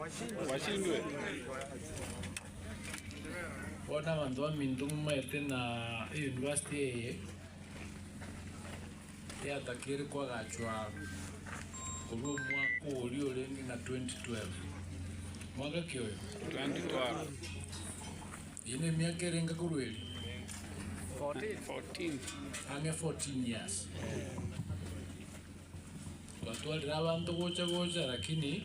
washindwe bona bantu bamindu mwete na university yatakiri kwagachwa kuba mwaka uri urengi na 2012 mwaka kioyo 2012 ine miaka irenga kurweli 14 ange 14 years watwalira abantu gocha lakini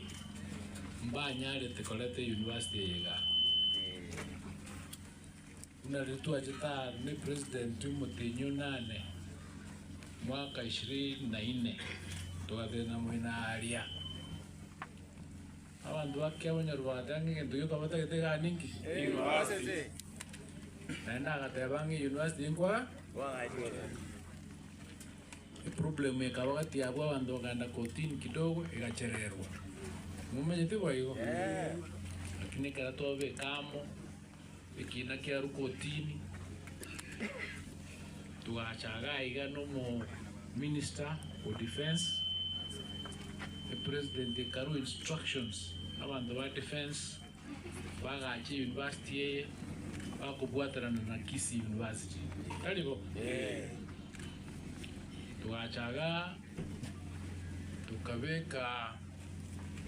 mbanyarete kolete university yiga unalitua chita ni president Mutinyu nane mwaka 24 tukathina mwina aria abantu bakia Banyarwanda ng'endo yo kabata gitega ningi university naenda akatebangi university ngwa problem ikawa kati ya abantu wakaenda kotini kidogo ikachererwa mumenyete kwa hiyo lakini kala tobe kamo ikina kia kotini tuachaga igano mo minister for defense the president karu instructions abantu ba defense bagachi university bakubwatarana na Kisii University alibo tuachaga tukabeka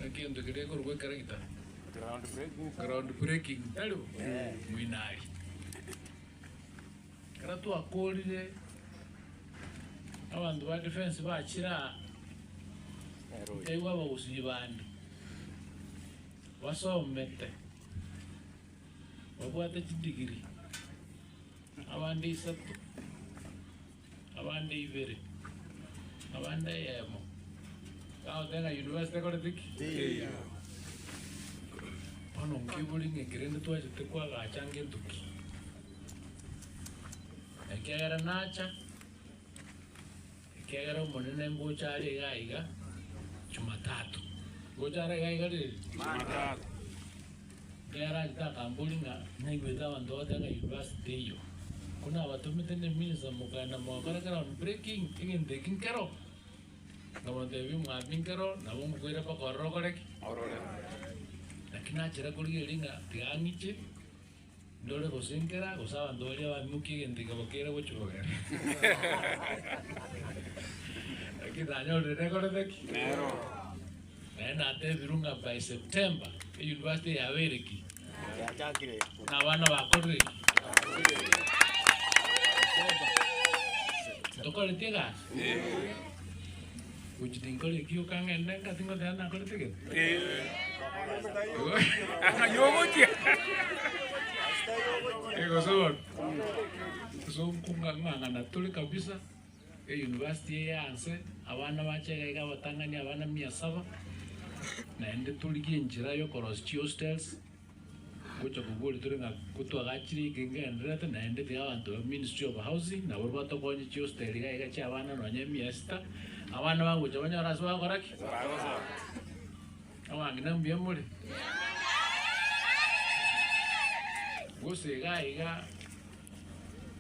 nakendo kireko rwe karakita ground breaking alibo mwinari kara tu akolire abantu ba defense bachira ewa bawusibandi wasomete wabwate degree abandi isatu abandi ibere abandi yemo kao tena university kole tiki pano ngibuli ngekirende twachite kwa gachange tuki ekera nacha ekera monene ngochari gaiga Jumatatu ngochari gaiga ri Jumatatu kera takambulina naibeta abantu batanga university yo kuna watumite ne minister mukana mwakara ground breaking igende kinkero ngamonde bi mwabinkero nabo mukwera pa korrokoreki aurore lakini achira kuligelinga tiangiche ndole gosinkera gosaba ndole abamuki igende kabokera gochogera lakini danyo rekoreki nero na te virunga by September university ya Veriki Yachakire. na bana bakore tokole tega uchitingole kio kangende katingo tena kole tege yogoje ego so kunga na tuli kabisa university yanse abana bachega ika batanganya abana 700 naende tuligie njira yo koros hostels kucha kuguri turinga kutwa gachiri kingendrete naende ti abantu Ministry of Housing na borba to konye hostel ga cha abana no nyemi esta abana bagucha banyara swa koraki awangina mbye muri gose ga iga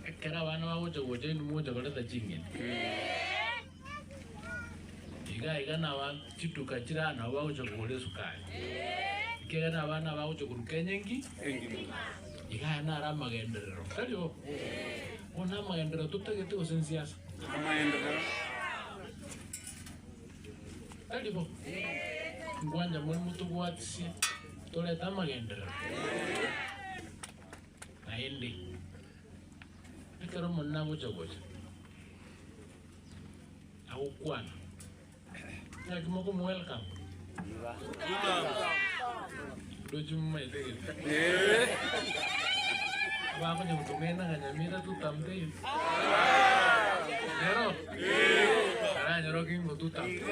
ekera abana bagucha goje ni mucha koleta chingeni iga na wa chituka chira na wa ucho kule sukari kera na bana ba ucho kurukenyengi iga na ra magenderero kalio ona magenderero tutagete osensiasa amaendeleo kalio ngwanja muri mutu bwatsi tole ta magenderero aende ikaro monna ucho goje au kwana ya kimoko welcome doji mmele wako ni mtumena kanyamira tutamte nero ara nero kingo tutamte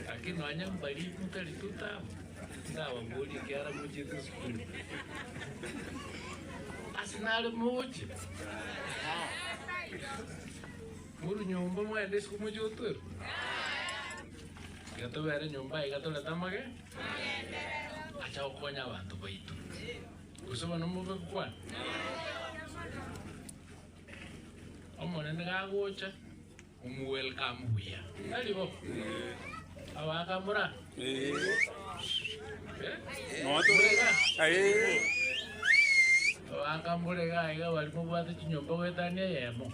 lakini wanya mbali mutali tutam ndawa mbuli kiara mujitu skuli asinale muji muru nyumba mwende siku mujutur gato bere nyumba igato letamage acha ukonya abantu baitu kusoma no muve kwa omone ndagocha welcome buya alibo awakamura awakamurega iga barimo bwate kinyomba wetania yemo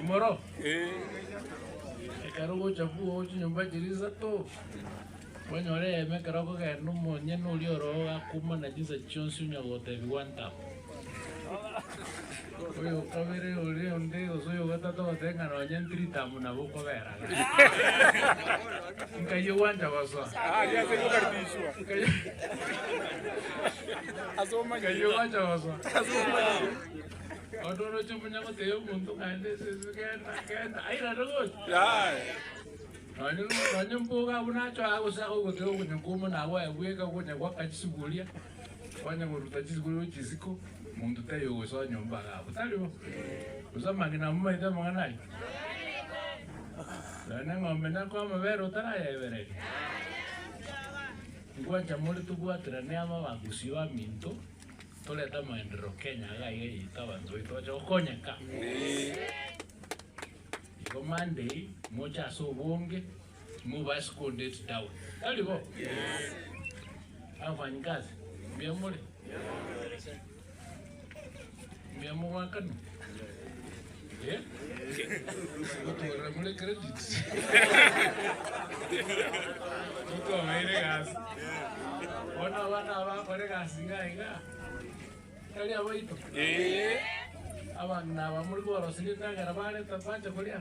moro ekarugo chapu kinyomba chiriza to wanyore yeme karoko ga numonye nuri oro akuma na jiza chonsi nyagote biwanta oyo kabere ore onde osoyo gatato batenga no nyentri tamu na boko bera nkayo wanja baso ya se kukaribishwa asoma nkayo wanja baso odoro chumunya ko teyo muntu kande kenda aira rogo nanye mpuga bunacho agusako guteo kunyakumo nawe agweka kunya kwakachisugulia wanya nguruta chisigulia chisiko muntu tayo guso nyumba gabo talibo uzamangi na mama ita mangana lana ngombe na kwa mabero tara ya ibere ngwacha muri tugwatira ne ama bagusi wa minto toleta maendeleo Kenya ga ita banzo ito konyeka iko Monday moja so bonge move us condemned down talibo afanyikazi biamole biamo makan betul mulai kredit itu mere gas wana apa pare gas enggak kali apa itu abang na bamuri ko rosilita garabane tapanja kulia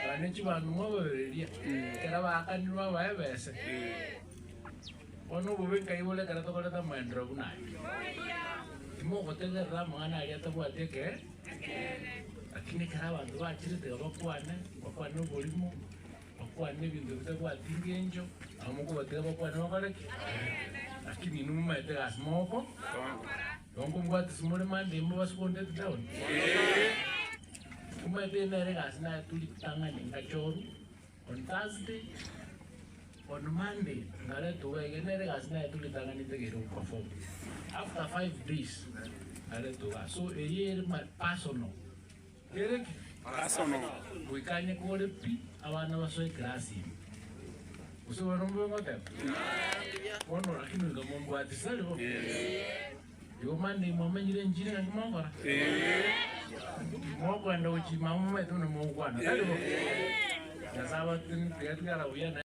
bane chibanu mo beria karaba akanwa bae bese ono buben kai bole karato kota maendro bunai mo kotega ramana ya tabwate ke lakini karaba ndo achirite bakwane bolimo bakwane bintu bitabwate ngenjo amuko batega bakwane bakareki lakini numa etega smoko dongo ngwati simole mande mo baskonde down kuma nere gas na tulitangani ngachoru on Thursday on Monday ngare tuwe nere gas na tulitangani tegero perform after 5 days ngare tuwa so eye my personal kerek wikanye kore pi abana basoe klasi uso rombo ngote ono lakini ngombo atisale bo yo mande momenyire njire ngomongora mo kwanda uchi mamu metu no mo kwana kale bo ya sabatin tegara uya